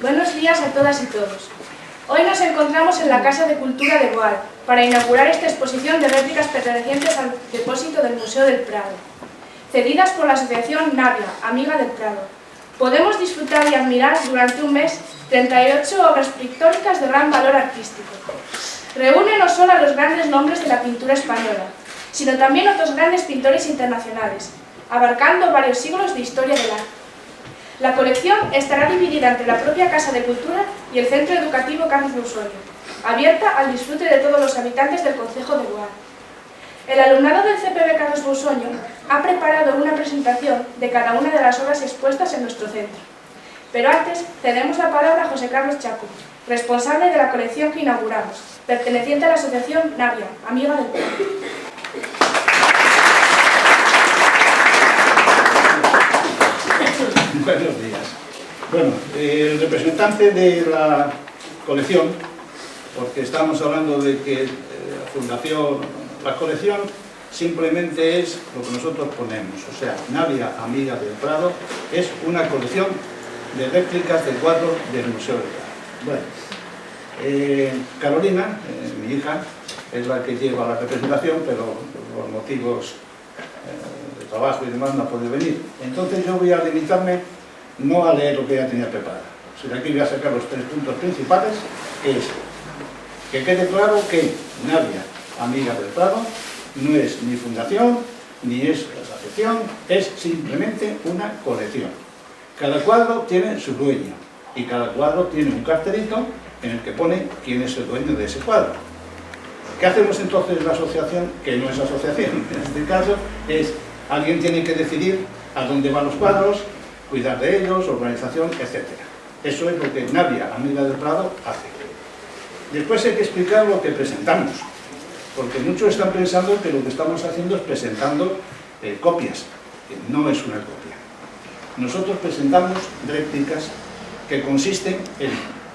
Buenos días a todas y todos. Hoy nos encontramos en la Casa de Cultura de Boal para inaugurar esta exposición de réplicas pertenecientes al depósito del Museo del Prado, cedidas por la asociación Navia, Amiga del Prado. Podemos disfrutar y admirar durante un mes 38 obras pictóricas de gran valor artístico. Reúne no solo a los grandes nombres de la pintura española, sino también otros grandes pintores internacionales, abarcando varios siglos de historia del arte. La colección estará dividida entre la propia Casa de Cultura y el Centro Educativo Carlos Busoño, abierta al disfrute de todos los habitantes del concejo de Boal. El alumnado del CPB Carlos Busoño ha preparado una presentación de cada una de las obras expuestas en nuestro centro. Pero antes, cedemos la palabra a José Carlos Chapu, responsable de la colección que inauguramos, perteneciente a la asociación Navia, Amiga del Prado. Buenos días. Bueno, el representante de la colección, porque estamos hablando de que la fundación, la colección simplemente es lo que nosotros ponemos, o sea, Navia, Amiga del Prado, es una colección de réplicas de cuadros del Museo del Prado. Bueno, Carolina, mi hija, es la que lleva la representación, pero por motivos de trabajo y demás no ha podido venir. Entonces yo voy a limitarme no a leer lo que ya tenía preparado. O sea, aquí voy a sacar los 3 puntos principales, que es que quede claro que Navia, Amiga del Prado, no es ni fundación, ni es asociación, es simplemente una colección. Cada cuadro tiene su dueño y cada cuadro tiene un cartelito en el que pone quién es el dueño de ese cuadro. ¿Qué hacemos entonces la asociación? Que no es asociación, en este caso es alguien tiene que decidir a dónde van los cuadros, cuidar de ellos, organización, etc. Eso es lo que Navia, Amiga del Prado, hace. Después hay que explicar lo que presentamos, porque muchos están pensando que lo que estamos haciendo es presentando copias, que no es una copia. Nosotros presentamos réplicas que consisten en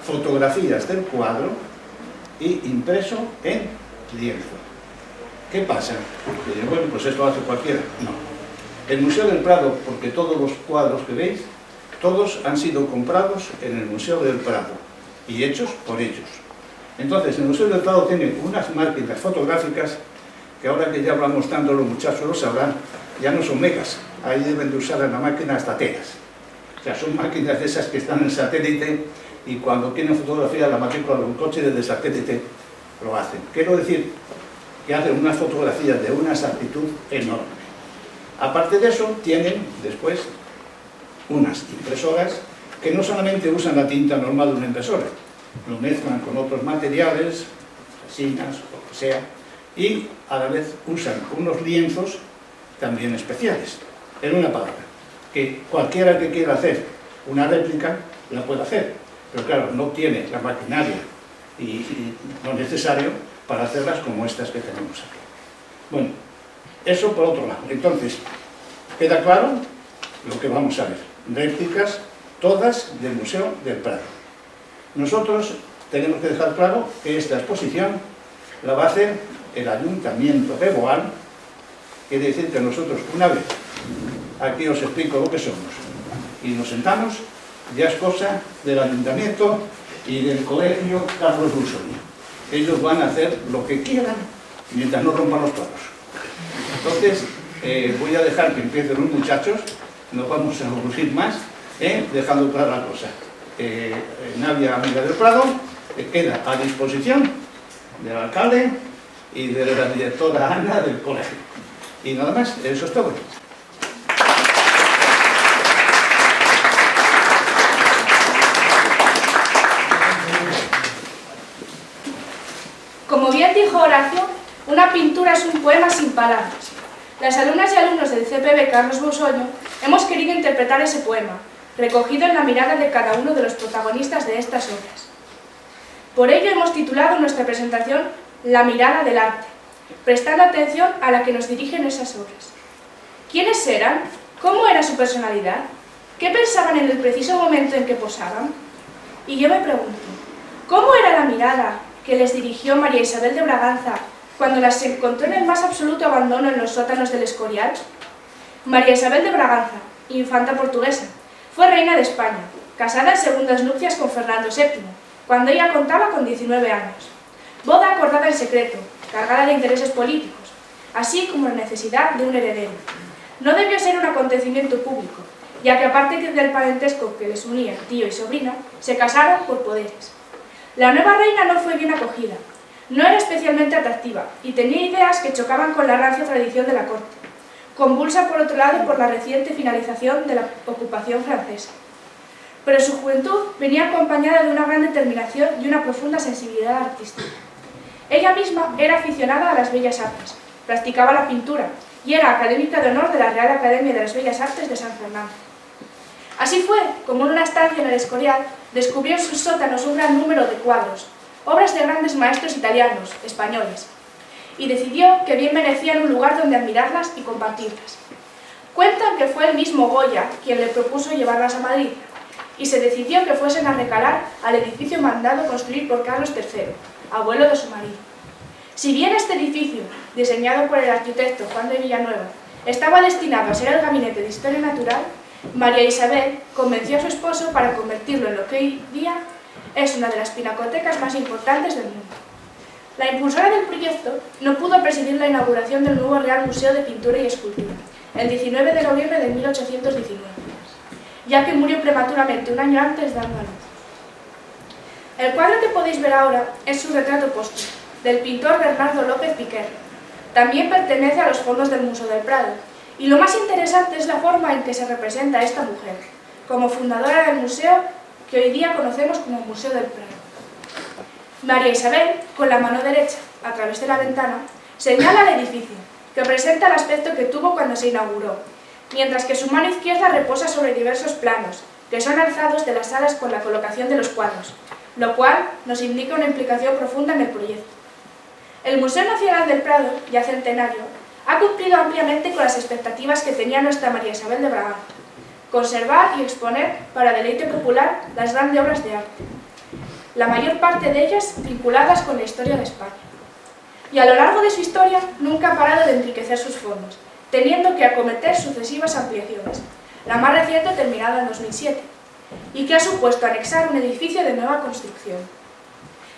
fotografías del cuadro y impreso en lienzo. ¿Qué pasa? Bueno, pues esto hace cualquiera. No. El Museo del Prado, porque todos los cuadros que veis, todos han sido comprados en el Museo del Prado y hechos por ellos. Entonces, el Museo del Prado tiene unas máquinas fotográficas que ahora que ya hablamos tanto, los muchachos lo sabrán, ya no son megas. Ahí deben de usar en la máquina hasta teras. O sea, son máquinas de esas que están en satélite y cuando quieren fotografiar la matrícula de un coche desde satélite, lo hacen. Quiero decir que hacen unas fotografías de una exactitud enorme. Aparte de eso, tienen después unas impresoras que no solamente usan la tinta normal de una impresora, lo mezclan con otros materiales, resinas, lo que sea, y a la vez usan unos lienzos también especiales. En una palabra, que cualquiera que quiera hacer una réplica la puede hacer, pero claro, no tiene la maquinaria y lo necesario para hacerlas como estas que tenemos aquí. Bueno, eso por otro lado. Entonces, queda claro lo que vamos a ver. Réplicas todas del Museo del Prado. Nosotros tenemos que dejar claro que esta exposición la va a hacer el Ayuntamiento de Boal. Quiere decir que nosotros, una vez, aquí os explico lo que somos, y nos sentamos, ya es cosa del Ayuntamiento y del Colegio Carlos Busoño. Ellos van a hacer lo que quieran mientras no rompan los platos. Entonces, voy a dejar que empiecen los muchachos, no vamos a aburrir más, dejando clara la cosa. Navia, Amiga del Prado, queda a disposición del alcalde y de la directora Ana del colegio. Y nada más, eso es todo. Como bien dijo Horacio, una pintura es un poema sin palabras. Las alumnas y alumnos del CPB Carlos Busoño hemos querido interpretar ese poema, recogido en la mirada de cada uno de los protagonistas de estas obras. Por ello hemos titulado nuestra presentación La mirada del arte, prestando atención a la que nos dirigen esas obras. ¿Quiénes eran? ¿Cómo era su personalidad? ¿Qué pensaban en el preciso momento en que posaban? Y yo me pregunto, ¿cómo era la mirada que les dirigió María Isabel de Braganza cuando las encontró en el más absoluto abandono en los sótanos del Escorial? María Isabel de Braganza, infanta portuguesa, fue reina de España, casada en segundas nupcias con Fernando VII, cuando ella contaba con 19 años. Boda acordada en secreto, cargada de intereses políticos, así como la necesidad de un heredero. No debió ser un acontecimiento público, ya que aparte del parentesco que les unía tío y sobrina, se casaron por poderes. La nueva reina no fue bien acogida, no era especialmente atractiva y tenía ideas que chocaban con la rancia tradición de la corte, convulsa por otro lado por la reciente finalización de la ocupación francesa. Pero su juventud venía acompañada de una gran determinación y una profunda sensibilidad artística. Ella misma era aficionada a las bellas artes, practicaba la pintura y era académica de honor de la Real Academia de las Bellas Artes de San Fernando. Así fue como en una estancia en el Escorial descubrió en sus sótanos un gran número de cuadros, obras de grandes maestros italianos, españoles, y decidió que bien merecían un lugar donde admirarlas y compartirlas. Cuentan que fue el mismo Goya quien le propuso llevarlas a Madrid, y se decidió que fuesen a recalar al edificio mandado construir por Carlos III, abuelo de su marido. Si bien este edificio, diseñado por el arquitecto Juan de Villanueva, estaba destinado a ser el gabinete de Historia Natural, María Isabel convenció a su esposo para convertirlo en lo que hoy día es una de las pinacotecas más importantes del mundo. La impulsora del proyecto no pudo presidir la inauguración del nuevo Real Museo de Pintura y Escultura, el 19 de noviembre de 1819, ya que murió prematuramente un año antes dando a luz. El cuadro que podéis ver ahora es su retrato póstumo, del pintor Bernardo López Piquer. También pertenece a los fondos del Museo del Prado, y lo más interesante es la forma en que se representa a esta mujer, como fundadora del museo que hoy día conocemos como Museo del Prado. María Isabel, con la mano derecha, a través de la ventana, señala el edificio, que presenta el aspecto que tuvo cuando se inauguró, mientras que su mano izquierda reposa sobre diversos planos, que son alzados de las salas con la colocación de los cuadros, lo cual nos indica una implicación profunda en el proyecto. El Museo Nacional del Prado, ya centenario, ha cumplido ampliamente con las expectativas que tenía nuestra María Isabel de Braganza: conservar y exponer para deleite popular las grandes obras de arte, la mayor parte de ellas vinculadas con la historia de España. Y a lo largo de su historia nunca ha parado de enriquecer sus fondos, teniendo que acometer sucesivas ampliaciones, la más reciente terminada en 2007, y que ha supuesto anexar un edificio de nueva construcción.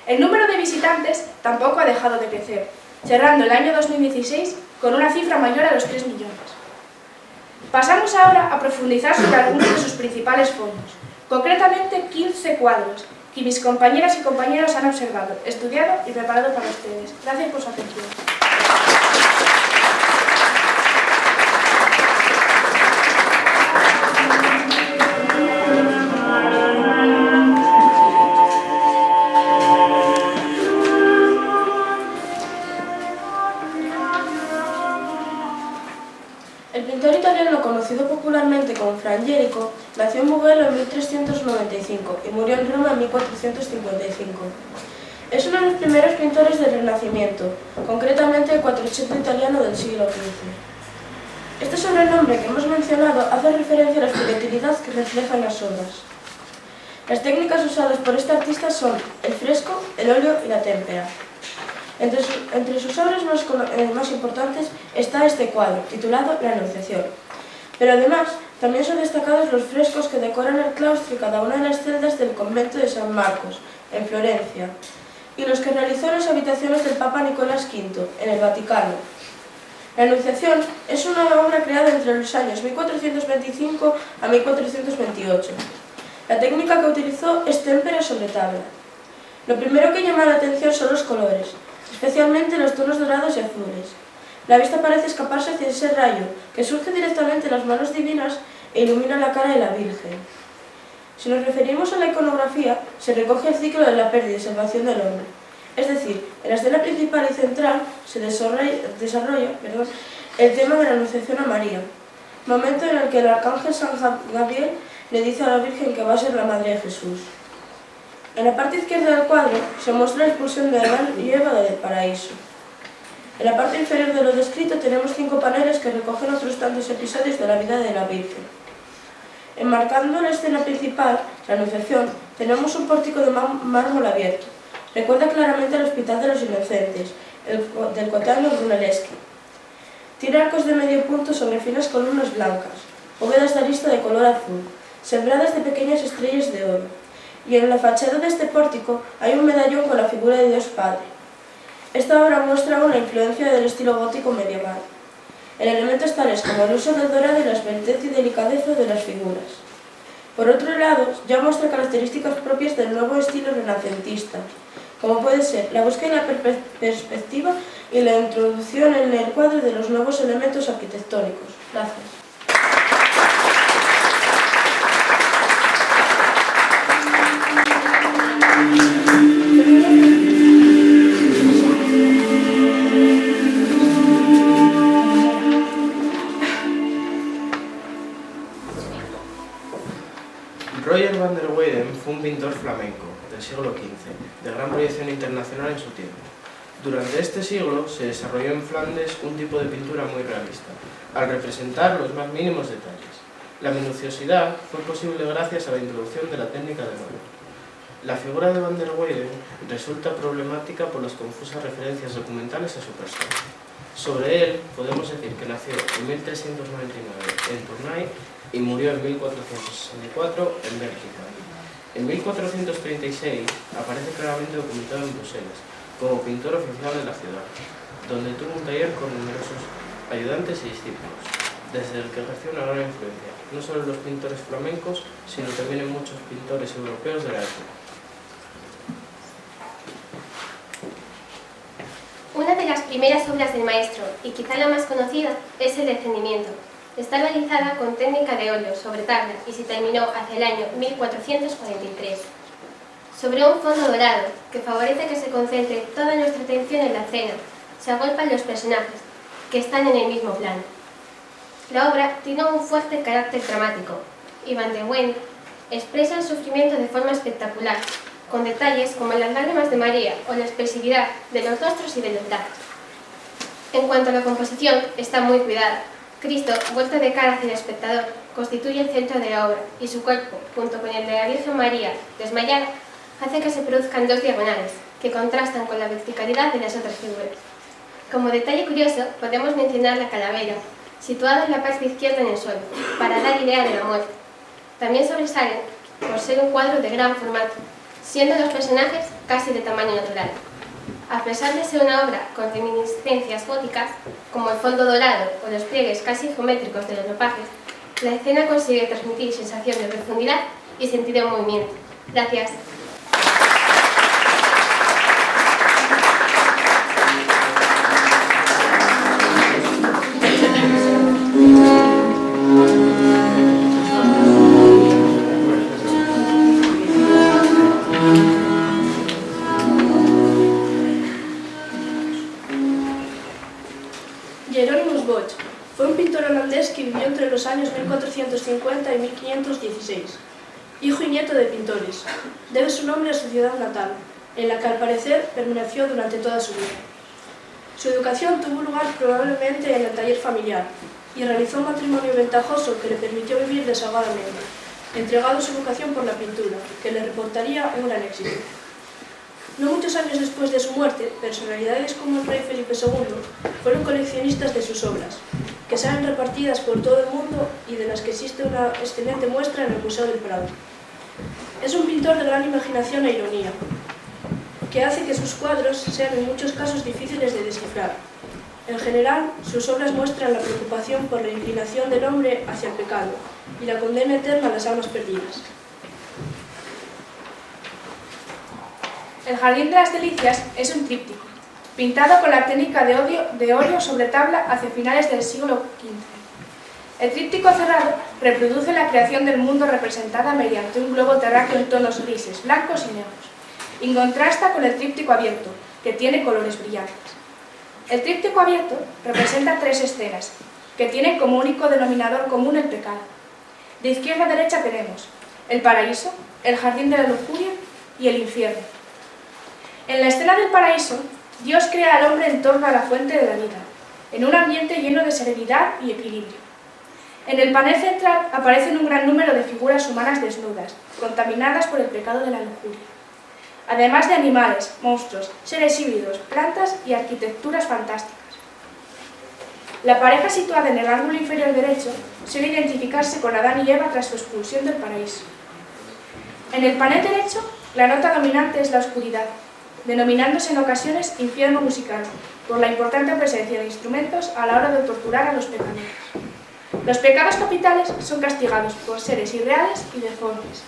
El número de visitantes tampoco ha dejado de crecer, cerrando el año 2016 con una cifra mayor a los 3 millones. Pasamos ahora a profundizar sobre algunos de sus principales fondos, concretamente 15 cuadros, que mis compañeras y compañeros han observado, estudiado y preparado para ustedes. Gracias por su atención. El pintor italiano conocido popularmente como Frangelico nació en Mugello en 1395 y murió en Roma en 1455. Es uno de los primeros pintores del Renacimiento, concretamente el Quattrocento italiano del siglo XV. Este sobrenombre que hemos mencionado hace referencia a la versatilidad que reflejan las obras. Las técnicas usadas por este artista son el fresco, el óleo y la témpera. Entre sus obras más importantes está este cuadro, titulado La Anunciación. Pero además, también son destacados los frescos que decoran el claustro y cada una de las celdas del convento de San Marcos, en Florencia, y los que realizó en las habitaciones del Papa Nicolás V, en el Vaticano. La Anunciación es una obra creada entre los años 1425 a 1428. La técnica que utilizó es témpera sobre tabla. Lo primero que llama la atención son los colores, especialmente los tonos dorados y azules. La vista parece escaparse hacia ese rayo, que surge directamente de las manos divinas e ilumina la cara de la Virgen. Si nos referimos a la iconografía, se recoge el ciclo de la pérdida y salvación del hombre. Es decir, en la escena principal y central se desarrolla el tema de la Anunciación a María, momento en el que el arcángel San Gabriel le dice a la Virgen que va a ser la madre de Jesús. En la parte izquierda del cuadro se muestra la expulsión de Adán y Eva del paraíso. En la parte inferior de lo descrito tenemos 5 paneles que recogen otros tantos episodios de la vida de la Virgen. Enmarcando la escena principal, la Anunciación, tenemos un pórtico de mármol abierto. Recuerda claramente el Hospital de los Inocentes, del coetángelo Brunelleschi. Tiene arcos de medio punto sobre finas columnas blancas, bóvedas de arista de color azul, sembradas de pequeñas estrellas de oro, y en la fachada de este pórtico hay un medallón con la figura de Dios Padre. Esta obra muestra una influencia del estilo gótico medieval, en elementos tales como el uso del dorado y la esbeltez y delicadeza de las figuras. Por otro lado, ya muestra características propias del nuevo estilo renacentista, como puede ser la búsqueda de la perspectiva y la introducción en el cuadro de los nuevos elementos arquitectónicos. Gracias. Roger van der Weyden fue un pintor flamenco del siglo XV, de gran proyección internacional en su tiempo. Durante este siglo se desarrolló en Flandes un tipo de pintura muy realista, al representar los más mínimos detalles. La minuciosidad fue posible gracias a la introducción de la técnica del óleo. La figura de van der Weyden resulta problemática por las confusas referencias documentales a su persona. Sobre él podemos decir que nació en 1399 en Tournai y murió en 1464 en Bélgica. En 1436 aparece claramente documentado en Bruselas como pintor oficial de la ciudad, donde tuvo un taller con numerosos ayudantes y discípulos, desde el que ejerció una gran influencia, no solo en los pintores flamencos, sino también en muchos pintores europeos de la época. Una de las primeras obras del maestro, y quizá la más conocida, es El Descendimiento. Está realizada con técnica de óleo sobre tabla y se terminó hacia el año 1443. Sobre un fondo dorado, que favorece que se concentre toda nuestra atención en la escena, se agolpan los personajes, que están en el mismo plano. La obra tiene un fuerte carácter dramático, y Van der Weyden expresa el sufrimiento de forma espectacular, con detalles como las lágrimas de María o la expresividad de los rostros y de los brazos. En cuanto a la composición, está muy cuidada. Cristo, vuelto de cara hacia el espectador, constituye el centro de la obra, y su cuerpo, junto con el de la Virgen María, desmayada, hace que se produzcan dos diagonales, que contrastan con la verticalidad de las otras figuras. Como detalle curioso, podemos mencionar la calavera, situada en la parte izquierda en el suelo, para dar idea de la muerte. También sobresalen por ser un cuadro de gran formato, siendo los personajes casi de tamaño natural. A pesar de ser una obra con reminiscencias góticas, como el fondo dorado o los pliegues casi geométricos de los ropajes, la escena consigue transmitir sensación de profundidad y sentido de movimiento. Gracias. Hieronymus Bosch fue un pintor holandés que vivió entre los años 1450 y 1516. Hijo y nieto de pintores, debe su nombre a su ciudad natal, en la que al parecer permaneció durante toda su vida. Su educación tuvo lugar probablemente en el taller familiar y realizó un matrimonio ventajoso que le permitió vivir desahogadamente, entregado a su vocación por la pintura, que le reportaría un gran éxito. No muchos años después de su muerte, personalidades como el rey Felipe II fueron coleccionistas de sus obras, que salen repartidas por todo el mundo y de las que existe una excelente muestra en el Museo del Prado. Es un pintor de gran imaginación e ironía, que hace que sus cuadros sean en muchos casos difíciles de descifrar. En general, sus obras muestran la preocupación por la inclinación del hombre hacia el pecado y la condena eterna a las almas perdidas. El Jardín de las Delicias es un tríptico, pintado con la técnica de óleo sobre tabla hacia finales del siglo XV. El tríptico cerrado reproduce la creación del mundo representada mediante un globo terráqueo en tonos grises, blancos y negros, y contrasta con el tríptico abierto, que tiene colores brillantes. El tríptico abierto representa tres escenas, que tienen como único denominador común el pecado. De izquierda a derecha tenemos el paraíso, el jardín de la lujuria y el infierno. En la escena del paraíso, Dios crea al hombre en torno a la fuente de la vida, en un ambiente lleno de serenidad y equilibrio. En el panel central aparecen un gran número de figuras humanas desnudas, contaminadas por el pecado de la lujuria, además de animales, monstruos, seres híbridos, plantas y arquitecturas fantásticas. La pareja situada en el ángulo inferior derecho suele identificarse con Adán y Eva tras su expulsión del paraíso. En el panel derecho, la nota dominante es la oscuridad, denominándose en ocasiones infierno musical, por la importante presencia de instrumentos a la hora de torturar a los pecadores. Los pecados capitales son castigados por seres irreales y deformes.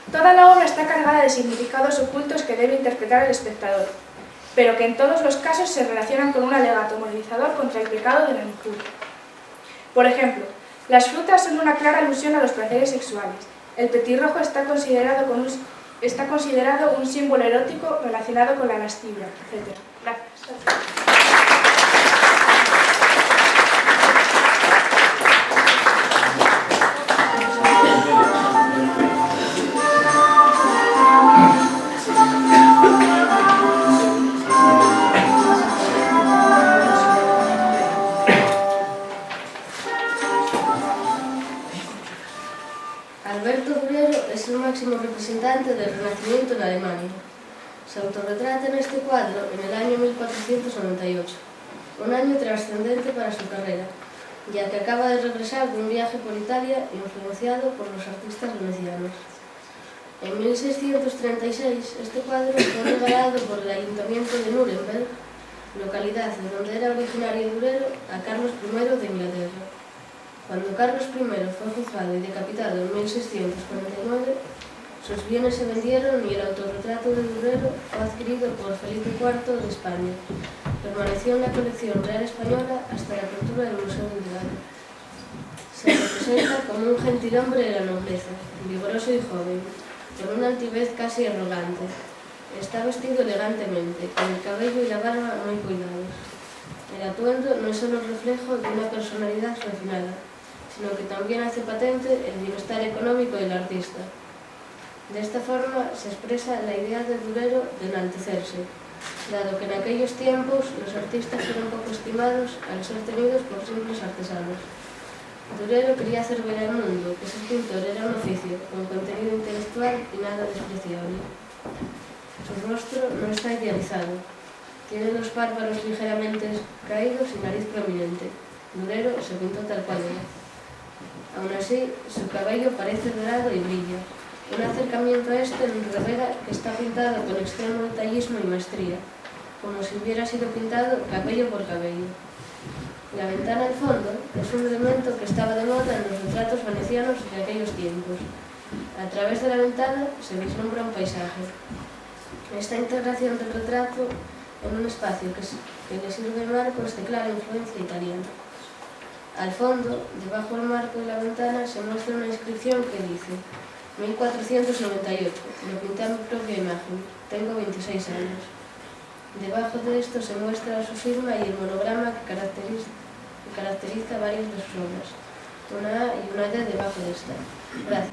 Toda la obra está cargada de significados ocultos que debe interpretar el espectador, pero que en todos los casos se relacionan con un alegato moralizador contra el pecado de la lujuria. Por ejemplo, las frutas son una clara alusión a los placeres sexuales. El petirrojo está considerado un símbolo erótico relacionado con la lascivia, etc. Gracias. Alberto Durero es el máximo representante del Renacimiento en Alemania. Se autorretrata en este cuadro en el año 1498, un año trascendente para su carrera, ya que acaba de regresar de un viaje por Italia influenciado por los artistas venecianos. En 1636 este cuadro fue regalado por el Ayuntamiento de Nuremberg, localidad de donde era originario Durero, a Carlos I de Inglaterra. Cuando Carlos I fue juzgado y decapitado en 1649, sus bienes se vendieron y el autorretrato de Durero fue adquirido por Felipe IV de España. Permaneció en la colección real española hasta la apertura del Museo del Prado. Se representa como un gentilhombre de la nobleza, vigoroso y joven, con una altivez casi arrogante. Está vestido elegantemente, con el cabello y la barba muy cuidados. El atuendo no es solo el reflejo de una personalidad refinada, sino que también hace patente el bienestar económico del artista. De esta forma se expresa la idea de Durero de enaltecerse, dado que en aquellos tiempos los artistas eran poco estimados al ser tenidos por simples artesanos. Durero quería hacer ver al mundo que ser pintor era un oficio con contenido intelectual y nada despreciable. Su rostro no está idealizado. Tiene los párpados ligeramente caídos y nariz prominente. Durero se pintó tal cual era. Aún así, su cabello parece dorado y brilla. Un acercamiento a este nos revela que está pintado con extremo detallismo y maestría, como si hubiera sido pintado cabello por cabello. La ventana al fondo es un elemento que estaba de moda en los retratos venecianos de aquellos tiempos. A través de la ventana se vislumbra un paisaje. Esta integración del retrato en un espacio que le sirve de marco es de clara influencia italiana. Al fondo, debajo del marco de la ventana, se muestra una inscripción que dice: 1498, me pinté a mi propia imagen, tengo 26 años. Debajo de esto se muestra su firma y el monograma que caracteriza varias de sus obras, una A y una D debajo de esta. Gracias.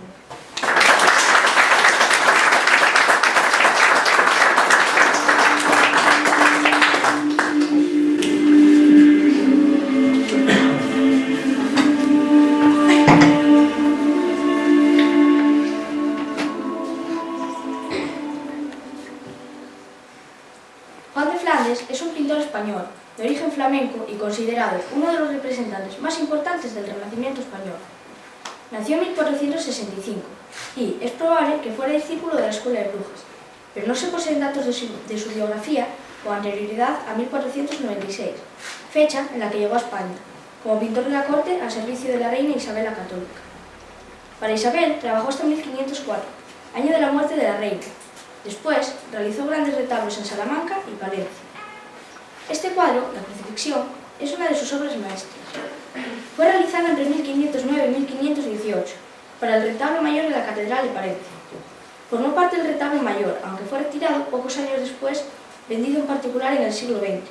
Juan de Flandes es un pintor español, de origen flamenco y considerado uno de los representantes más importantes del Renacimiento español. Nació en 1465 y es probable que fuera discípulo de la Escuela de Brujas, pero no se poseen datos de su biografía o anterioridad a 1496, fecha en la que llegó a España, como pintor de la corte al servicio de la reina Isabel la Católica. Para Isabel trabajó hasta 1504, año de la muerte de la reina. Después realizó grandes retablos en Salamanca y Palencia. Este cuadro, La Crucifixión, es una de sus obras maestras. Fue realizado entre 1509 y 1518 para el retablo mayor de la Catedral de Palencia. Formó parte del retablo mayor, aunque fue retirado pocos años después, vendido en particular en el siglo XX.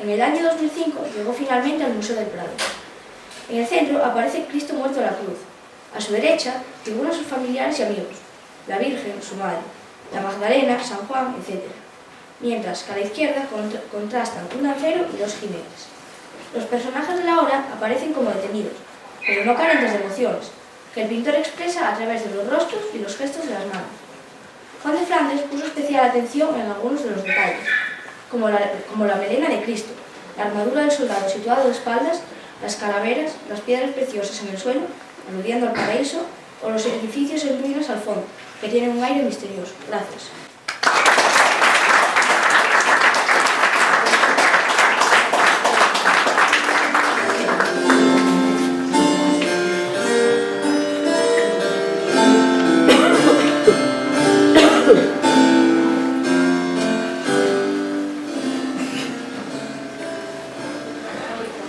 En el año 2005 llegó finalmente al Museo del Prado. En el centro aparece Cristo muerto a la cruz. A su derecha figuran sus familiares y amigos, la Virgen, su madre, la Magdalena, San Juan, etc. Mientras que a la izquierda contrastan un lancero y dos jinetes. Los personajes de la obra aparecen como detenidos, pero no carentes de emociones, que el pintor expresa a través de los rostros y los gestos de las manos. Juan de Flandes puso especial atención en algunos de los detalles, como la melena de Cristo, la armadura del soldado situado de espaldas, las calaveras, las piedras preciosas en el suelo, aludiendo al paraíso, o los edificios en ruinas al fondo, que tienen un aire misterioso. Gracias.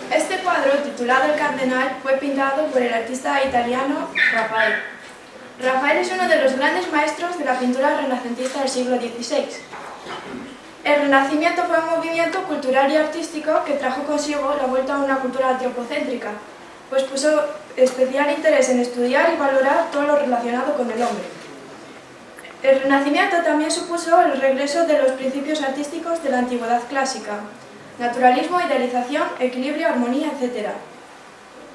Este cuadro, titulado El Cardenal, fue pintado por el artista italiano Rafael. Rafael es uno de los grandes maestros de la pintura renacentista del siglo XVI. El Renacimiento fue un movimiento cultural y artístico que trajo consigo la vuelta a una cultura antropocéntrica, pues puso especial interés en estudiar y valorar todo lo relacionado con el hombre. El Renacimiento también supuso el regreso de los principios artísticos de la antigüedad clásica: naturalismo, idealización, equilibrio, armonía, etc.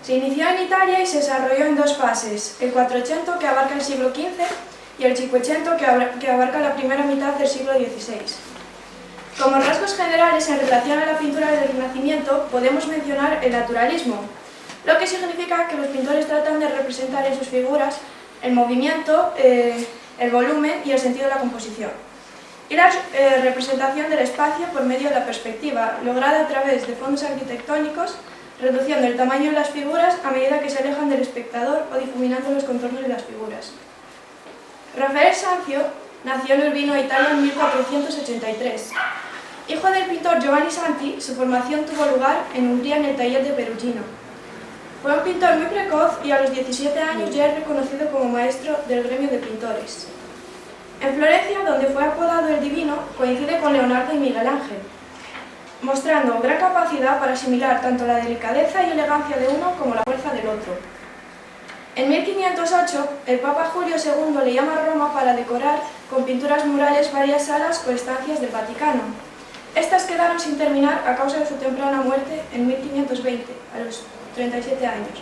Se inició en Italia y se desarrolló en dos fases: el Quattrocento, que abarca el siglo XV, y el Cinquecento, que abarca la primera mitad del siglo XVI. Como rasgos generales en relación a la pintura del Renacimiento, podemos mencionar el naturalismo, lo que significa que los pintores tratan de representar en sus figuras el movimiento, el volumen y el sentido de la composición, y la representación del espacio por medio de la perspectiva, lograda a través de fondos arquitectónicos, reduciendo el tamaño de las figuras a medida que se alejan del espectador o difuminando los contornos de las figuras. Rafael Sanzio nació en Urbino, Italia, en 1483. Hijo del pintor Giovanni Santi, su formación tuvo lugar en Hungría en el taller de Perugino. Fue un pintor muy precoz y a los 17 años ya es reconocido como maestro del gremio de pintores. En Florencia, donde fue apodado el Divino, coincide con Leonardo y Miguel Ángel, mostrando gran capacidad para asimilar tanto la delicadeza y elegancia de uno como la fuerza del otro. En 1508, el Papa Julio II le llama a Roma para decorar con pinturas murales varias salas o estancias del Vaticano. Estas quedaron sin terminar a causa de su temprana muerte en 1520, a los 37 años,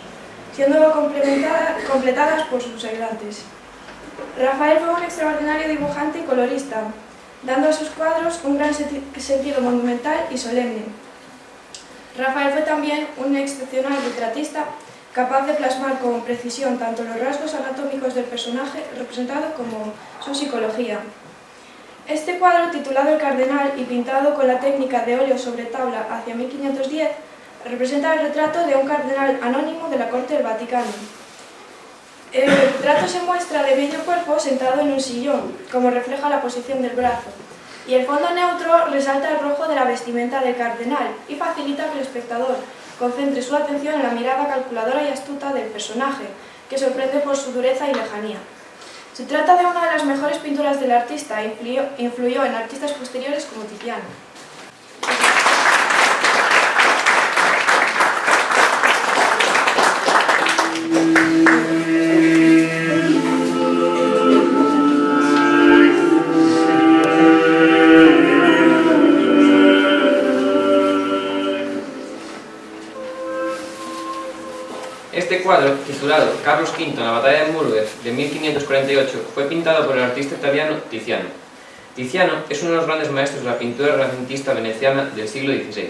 siendo completadas por sus ayudantes. Rafael fue un extraordinario dibujante y colorista, dando a sus cuadros un gran sentido monumental y solemne. Rafael fue también un excepcional retratista, capaz de plasmar con precisión tanto los rasgos anatómicos del personaje representado como su psicología. Este cuadro, titulado El Cardenal y pintado con la técnica de óleo sobre tabla hacia 1510, representa el retrato de un cardenal anónimo de la corte del Vaticano. El retrato se muestra de medio cuerpo sentado en un sillón, como refleja la posición del brazo, y el fondo neutro resalta el rojo de la vestimenta del cardenal y facilita que el espectador concentre su atención en la mirada calculadora y astuta del personaje, que sorprende por su dureza y lejanía. Se trata de una de las mejores pinturas del artista e influyó en artistas posteriores como Tiziano. Este cuadro, titulado Carlos V en la batalla de Mühlberg de 1548, fue pintado por el artista italiano Tiziano. Tiziano es uno de los grandes maestros de la pintura renacentista veneciana del siglo XVI.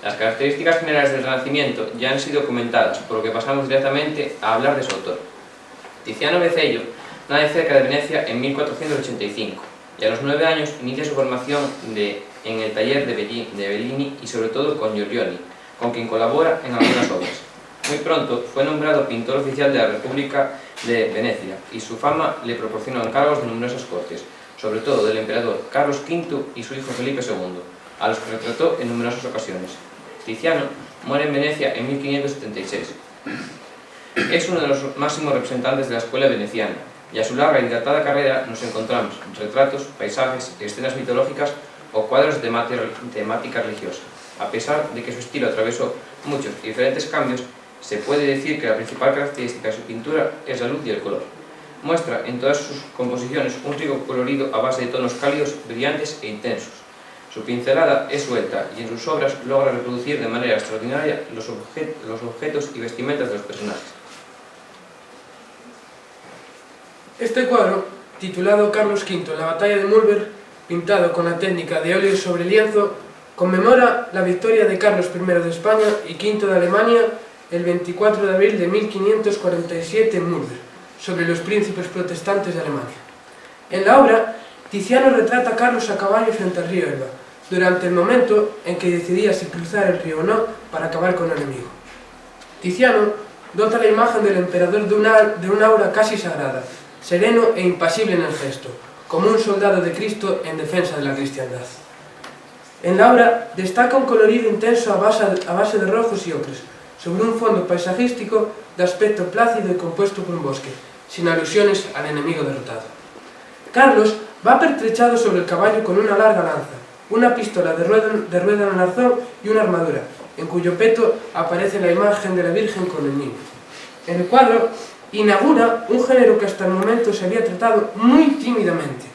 Las características generales del Renacimiento ya han sido comentadas, por lo que pasamos directamente a hablar de su autor. Tiziano Becello nace cerca de Venecia en 1485 y a los 9 años inicia su formación en el taller de Bellini y sobre todo con Giorgione, con quien colabora en algunas obras. Muy pronto fue nombrado pintor oficial de la República de Venecia y su fama le proporcionó encargos de numerosas cortes, sobre todo del emperador Carlos V y su hijo Felipe II, a los que retrató en numerosas ocasiones. Tiziano muere en Venecia en 1576. Es uno de los máximos representantes de la escuela veneciana, y a su larga y dilatada carrera nos encontramos retratos, paisajes, escenas mitológicas o cuadros de temática religiosa. A pesar de que su estilo atravesó muchos y diferentes cambios, se puede decir que la principal característica de su pintura es la luz y el color. Muestra en todas sus composiciones un rico colorido a base de tonos cálidos, brillantes e intensos. Su pincelada es suelta y en sus obras logra reproducir de manera extraordinaria los objetos y vestimentas de los personajes. Este cuadro, titulado Carlos V en la batalla de Mühlberg, pintado con la técnica de óleo sobre lienzo, Conmemora la victoria de Carlos I de España y V de Alemania el 24 de abril de 1547 en Múrber, sobre los príncipes protestantes de Alemania. En la obra, Tiziano retrata a Carlos a caballo frente al río Elba, durante el momento en que decidía si cruzar el río o no para acabar con el enemigo. Tiziano dota la imagen del emperador de una aura casi sagrada, sereno e impasible en el gesto, como un soldado de Cristo en defensa de la cristiandad. En la obra destaca un colorido intenso a base de rojos y ocres, sobre un fondo paisajístico de aspecto plácido y compuesto por un bosque, sin alusiones al enemigo derrotado. Carlos va pertrechado sobre el caballo con una larga lanza, una pistola de rueda en arzón y una armadura, en cuyo peto aparece la imagen de la Virgen con el niño. En el cuadro inaugura un género que hasta el momento se había tratado muy tímidamente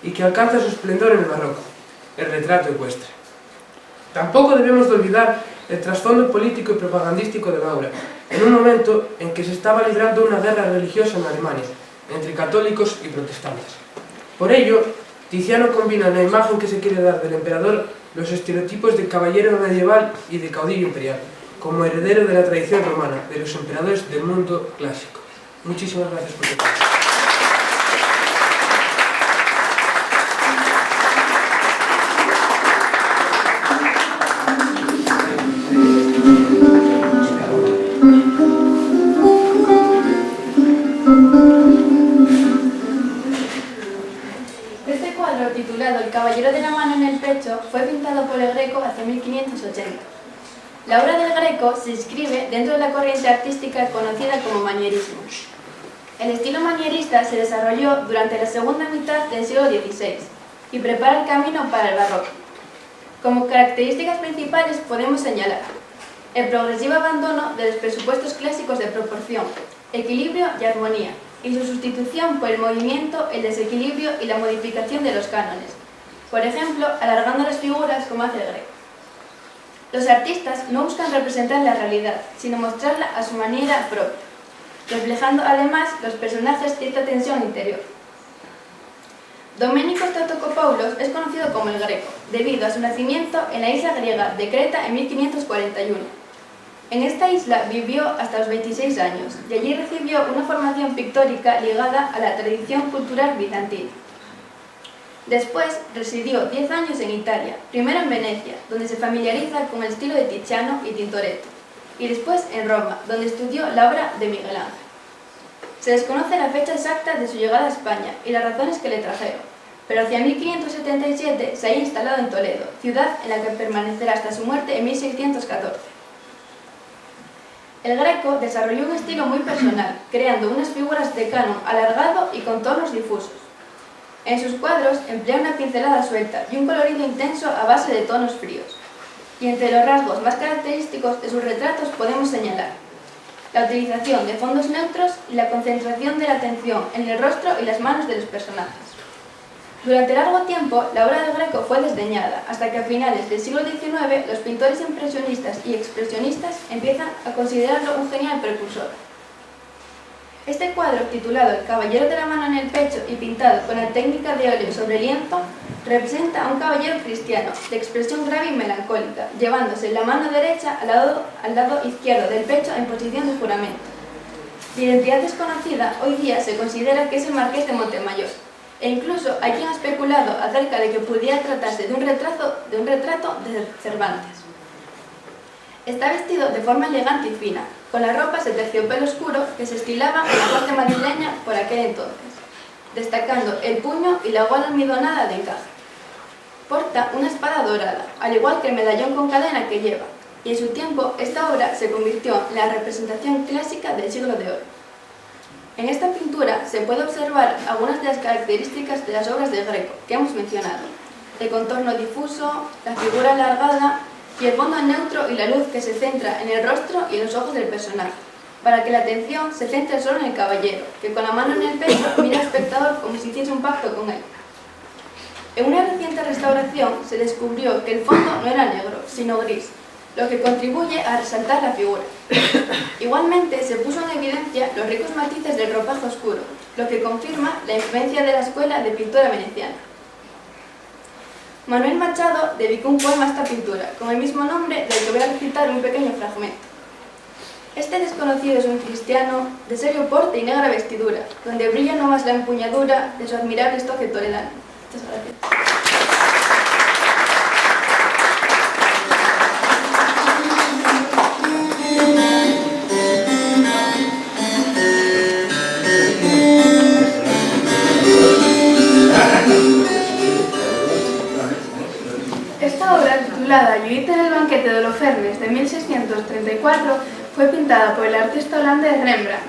y que alcanza su esplendor en el barroco, el retrato ecuestre. Tampoco debemos de olvidar el trasfondo político y propagandístico de la obra, en un momento en que se estaba librando una guerra religiosa en Alemania, entre católicos y protestantes. Por ello, Tiziano combina en la imagen que se quiere dar del emperador los estereotipos de caballero medieval y de caudillo imperial, como heredero de la tradición romana, de los emperadores del mundo clásico. Muchísimas gracias por su atención. Este cuadro, titulado El caballero de la mano en el pecho, fue pintado por el Greco hacia 1580. La obra del Greco se inscribe dentro de la corriente artística conocida como manierismo. El estilo manierista se desarrolló durante la segunda mitad del siglo XVI y prepara el camino para el barroco. Como características principales podemos señalar el progresivo abandono de los presupuestos clásicos de proporción, equilibrio y armonía, y su sustitución por el movimiento, el desequilibrio y la modificación de los cánones, por ejemplo, alargando las figuras como hace el Greco. Los artistas no buscan representar la realidad, sino mostrarla a su manera propia, reflejando además los personajes cierta tensión interior. Domenico Statokopoulos es conocido como el Greco, debido a su nacimiento en la isla griega de Creta en 1541. En esta isla vivió hasta los 26 años y allí recibió una formación pictórica ligada a la tradición cultural bizantina. Después residió 10 años en Italia, primero en Venecia, donde se familiariza con el estilo de Tiziano y Tintoretto, y después en Roma, donde estudió la obra de Miguel Ángel. Se desconoce la fecha exacta de su llegada a España y las razones que le trajeron, pero hacia 1577 se ha instalado en Toledo, ciudad en la que permanecerá hasta su muerte en 1614. El Greco desarrolló un estilo muy personal, creando unas figuras de canon alargado y con tonos difusos. En sus cuadros emplea una pincelada suelta y un colorido intenso a base de tonos fríos. Y entre los rasgos más característicos de sus retratos podemos señalar la utilización de fondos neutros y la concentración de la atención en el rostro y las manos de los personajes. Durante largo tiempo, la obra del Greco fue desdeñada, hasta que a finales del siglo XIX los pintores impresionistas y expresionistas empiezan a considerarlo un genial precursor. Este cuadro, titulado El caballero de la mano en el pecho y pintado con la técnica de óleo sobre lienzo, representa a un caballero cristiano, de expresión grave y melancólica, llevándose la mano derecha al lado izquierdo del pecho en posición de juramento. De identidad desconocida, hoy día se considera que es el marqués de Montemayor, e incluso hay quien ha especulado acerca de que pudiera tratarse de un retrato de Cervantes. Está vestido de forma elegante y fina, con las ropas de terciopelo oscuro que se estilaban en la corte madrileña por aquel entonces, destacando el puño y la gola almidonada de encaje. Porta una espada dorada, al igual que el medallón con cadena que lleva, y en su tiempo esta obra se convirtió en la representación clásica del siglo de oro. En esta pintura se puede observar algunas de las características de las obras del Greco que hemos mencionado: el contorno difuso, la figura alargada y el fondo neutro y la luz que se centra en el rostro y en los ojos del personaje, para que la atención se centre solo en el caballero, que con la mano en el pecho mira al espectador como si hiciese un pacto con él. En una reciente restauración se descubrió que el fondo no era negro, sino gris, lo que contribuye a resaltar la figura. Igualmente se puso en evidencia los ricos matices del ropaje oscuro, lo que confirma la influencia de la escuela de pintura veneciana. Manuel Machado dedicó un poema a esta pintura, con el mismo nombre del que voy a recitar un pequeño fragmento. Este desconocido es un cristiano de serio porte y negra vestidura, donde brilla no más la empuñadura de su admirable estoque toledano. Muchas gracias. Esta obra, titulada Judith en el banquete de Holofernes, de 1634, fue pintada por el artista holandés Rembrandt.